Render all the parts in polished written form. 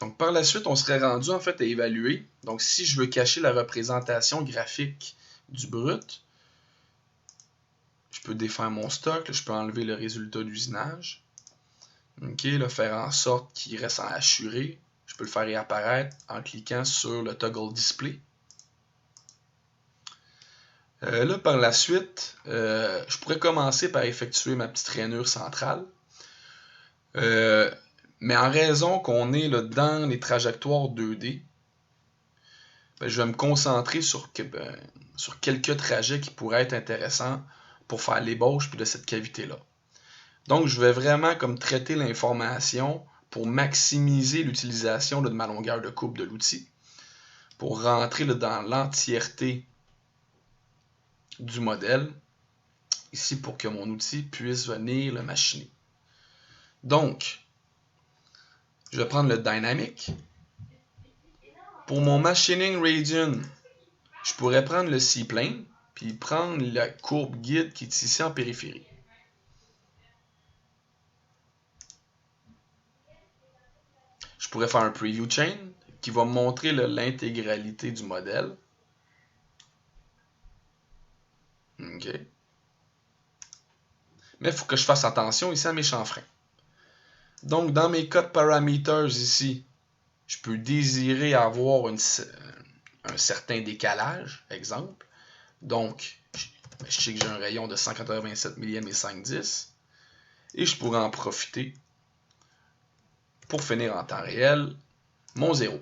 Donc par la suite, on serait rendu en fait à évaluer. Donc si je veux cacher la représentation graphique du brut, je peux défaire mon stock, là, je peux enlever le résultat d'usinage. OK, là, faire en sorte qu'il reste en hachuré. Je peux le faire réapparaître en cliquant sur le toggle display. Là, par la suite, je pourrais commencer par effectuer ma petite rainure centrale. Mais en raison qu'on est là, dans les trajectoires 2D, ben, je vais me concentrer sur quelques trajets qui pourraient être intéressants pour faire l'ébauche de cette cavité-là. Donc, je vais vraiment comme traiter l'information pour maximiser l'utilisation de ma longueur de coupe de l'outil, pour rentrer là, dans l'entièreté du modèle, ici pour que mon outil puisse venir le machiner. Donc, je vais prendre le Dynamic. Pour mon Machining Region, je pourrais prendre le C-Plane, puis prendre la courbe guide qui est ici en périphérie. Je pourrais faire un Preview Chain qui va me montrer l'intégralité du modèle. OK. Mais il faut que je fasse attention ici à mes chanfreins. Donc, dans mes Cut Parameters ici, je peux désirer avoir un certain décalage, exemple. Donc, je sais que j'ai un rayon de 187 mm et 5/10. Et je pourrais en profiter pour finir en temps réel mon 0.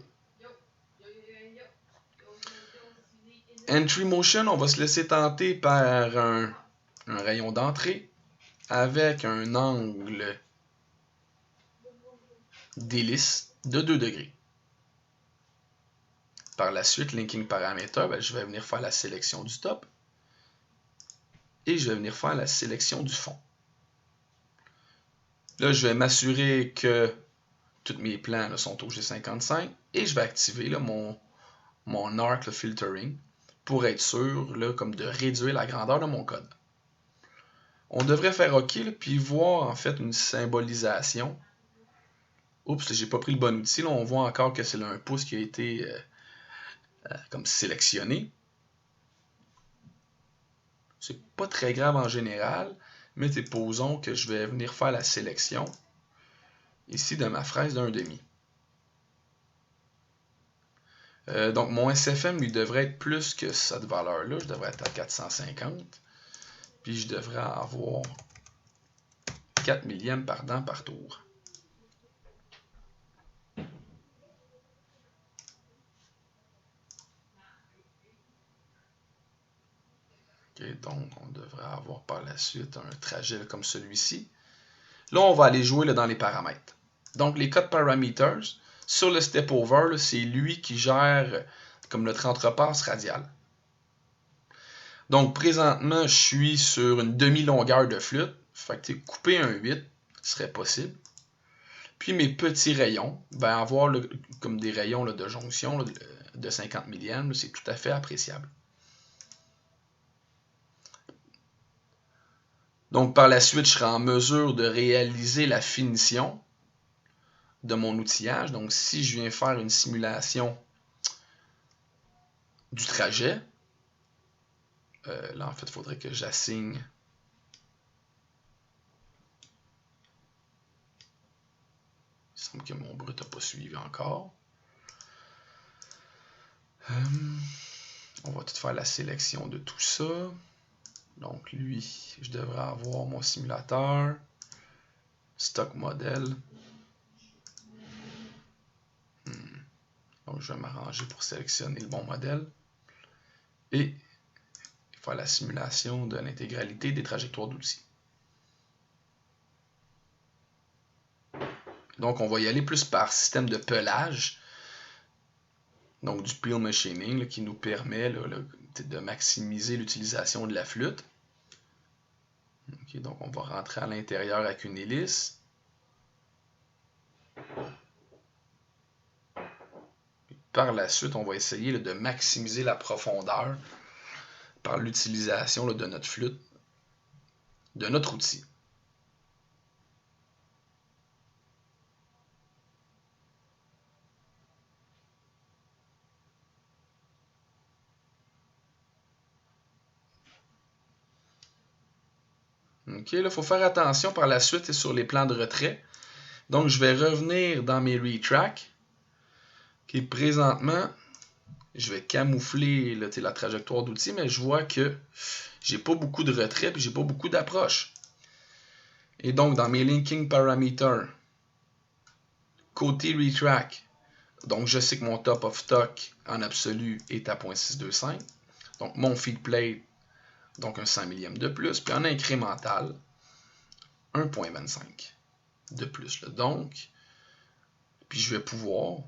Entry Motion, on va se laisser tenter par un rayon d'entrée avec un angle d'hélice de 2 degrés. Par la suite, Linking Parameter, je vais venir faire la sélection du top et je vais venir faire la sélection du fond. Là, je vais m'assurer que tous mes plans là, sont au G55 et je vais activer là, mon arc filtering pour être sûr là, comme de réduire la grandeur de mon code. On devrait faire OK là, puis voir en fait une symbolisation. Oups, j'ai pas pris le bon outil. Là, on voit encore que c'est un pouce qui a été comme sélectionné. C'est pas très grave en général, mais supposons que je vais venir faire la sélection ici de ma fraise d'1/2. Donc mon SFM lui devrait être plus que cette valeur-là. Je devrais être à 450. Puis je devrais avoir 4 millièmes par dent par tour. Okay, donc on devrait avoir par la suite un trajet comme celui-ci. Là, on va aller jouer là, dans les paramètres. Donc les Cut Parameters, sur le Step Over, c'est lui qui gère comme notre entrepasse radiale. Donc présentement, je suis sur une demi-longueur de flûte. Fait que couper un 8 serait possible. Puis mes petits rayons, avoir comme des rayons là, de jonction là, de 50 millièmes, c'est tout à fait appréciable. Donc par la suite, je serai en mesure de réaliser la finition de mon outillage. Donc si je viens faire une simulation du trajet, là en fait, il faudrait que j'assigne il semble que mon brut n'a pas suivi encore. On va tout faire la sélection de tout ça. Donc lui, je devrais avoir mon simulateur, stock modèle. Donc je vais m'arranger pour sélectionner le bon modèle et faire la simulation de l'intégralité des trajectoires d'outils. Donc on va y aller plus par système de pelage, donc du peel machining là, qui nous permet là, de maximiser l'utilisation de la flûte. Okay, donc on va rentrer à l'intérieur avec une hélice. Par la suite, on va essayer là, de maximiser la profondeur par l'utilisation de notre flûte, de notre outil. OK, là, il faut faire attention par la suite sur les plans de retrait. Donc, je vais revenir dans mes retracts. OK, présentement, je vais camoufler là, la trajectoire d'outil, mais je vois que j'ai pas beaucoup de retrait et j'ai pas beaucoup d'approche. Et donc, dans mes linking parameters, côté retract, donc je sais que mon top of stock en absolu est à 0.625. Donc, mon feed plate, donc un 100 millième de plus. Puis en incrémental, 1.25 de plus. Là. Donc, puis je vais pouvoir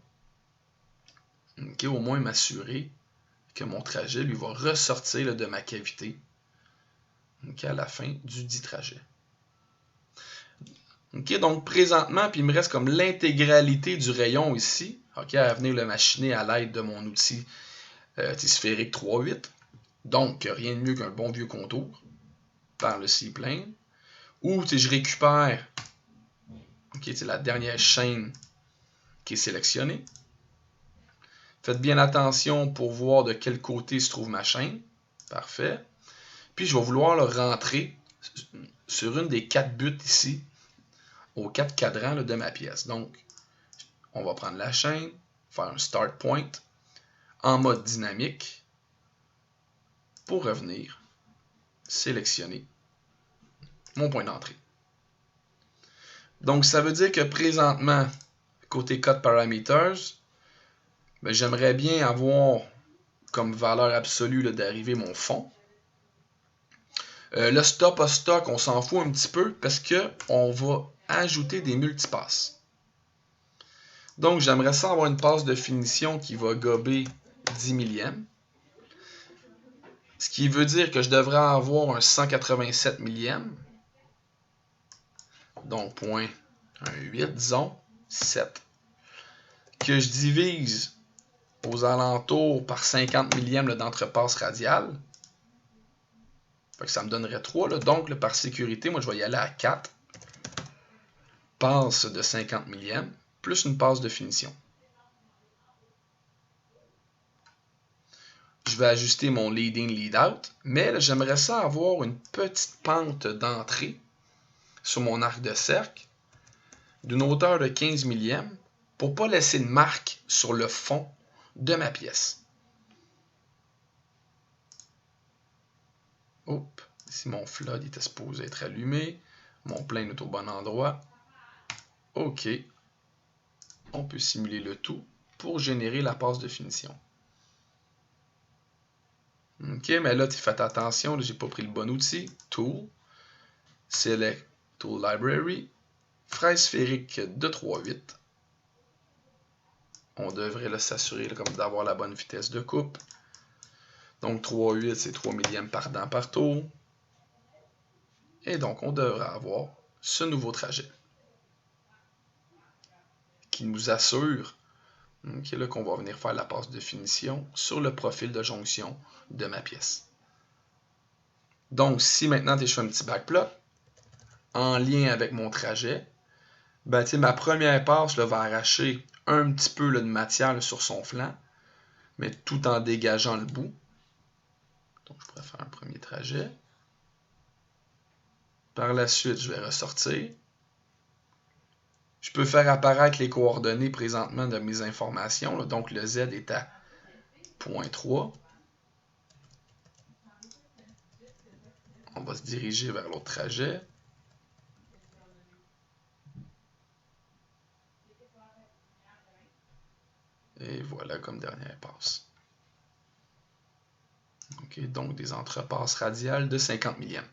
au moins m'assurer que mon trajet lui va ressortir là, de ma cavité à la fin du dit trajet. Donc présentement, puis il me reste comme l'intégralité du rayon ici, à venir le machiner à l'aide de mon outil sphérique 3.8. Donc, rien de mieux qu'un bon vieux contour par le C-plane. Ou je récupère la dernière chaîne qui est sélectionnée. Faites bien attention pour voir de quel côté se trouve ma chaîne. Parfait. Puis je vais vouloir le rentrer sur une des 4 buts ici, aux 4 cadrans là, de ma pièce. Donc, on va prendre la chaîne, faire un start point en mode dynamique pour revenir sélectionner mon point d'entrée. Donc, ça veut dire que présentement, côté Cut Parameters, ben, j'aimerais bien avoir comme valeur absolue d'arriver mon fond. Le stop à stock, on s'en fout un petit peu parce qu'on va ajouter des multipasses. Donc, j'aimerais ça avoir une passe de finition qui va gober 10 millièmes. Ce qui veut dire que je devrais avoir un 187 millièmes. Donc, 0.18, disons, 7. Que je divise aux alentours par 50 millièmes d'entrepasse radiale. Fait que ça me donnerait 3. Là. Donc, par sécurité, moi, je vais y aller à 4. Passe de 50 millièmes, plus une passe de finition. Je vais ajuster mon lead-in, lead-out, mais j'aimerais ça avoir une petite pente d'entrée sur mon arc de cercle d'une hauteur de 15 millièmes pour ne pas laisser de marque sur le fond de ma pièce. Oups, ici mon flood était supposé être allumé, mon plane est au bon endroit. OK, on peut simuler le tout pour générer la passe de finition. OK, mais là, tu fais attention, j'ai pas pris le bon outil. Tool, Select Tool Library, fraise sphérique de 3.8. On devrait s'assurer d'avoir la bonne vitesse de coupe. Donc 3.8, c'est 3 millièmes par dent par tour. Et donc, on devrait avoir ce nouveau trajet qui nous assure qu'on va venir faire la passe de finition sur le profil de jonction de ma pièce. Donc, si maintenant je fais un petit backplot en lien avec mon trajet, ben, ma première passe va arracher un petit peu de matière sur son flanc, mais tout en dégageant le bout. Donc, je pourrais faire un premier trajet. Par la suite, je vais ressortir. Je peux faire apparaître les coordonnées présentement de mes informations. Là. Donc, le Z est à 0.3. On va se diriger vers l'autre trajet. Et voilà comme dernière passe. OK, donc des entrepasses radiales de 50 millièmes.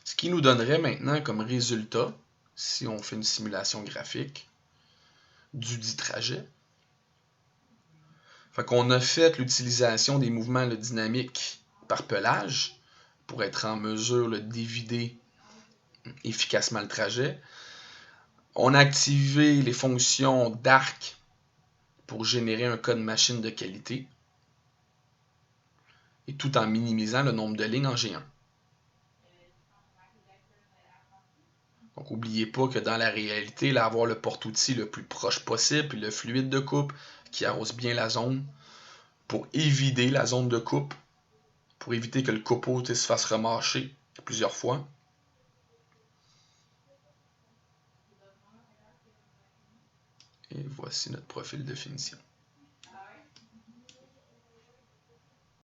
Ce qui nous donnerait maintenant comme résultat, si on fait une simulation graphique, du dit trajet. Fait qu'on a fait l'utilisation des mouvements dynamiques par pelage pour être en mesure d'éviter efficacement le trajet. On a activé les fonctions d'arc pour générer un code machine de qualité et tout en minimisant le nombre de lignes en G1. Donc, n'oubliez pas que dans la réalité, là, avoir le porte-outil le plus proche possible, puis le fluide de coupe qui arrose bien la zone pour éviter la zone de coupe pour éviter que le copeau se fasse remâcher plusieurs fois. Et voici notre profil de finition.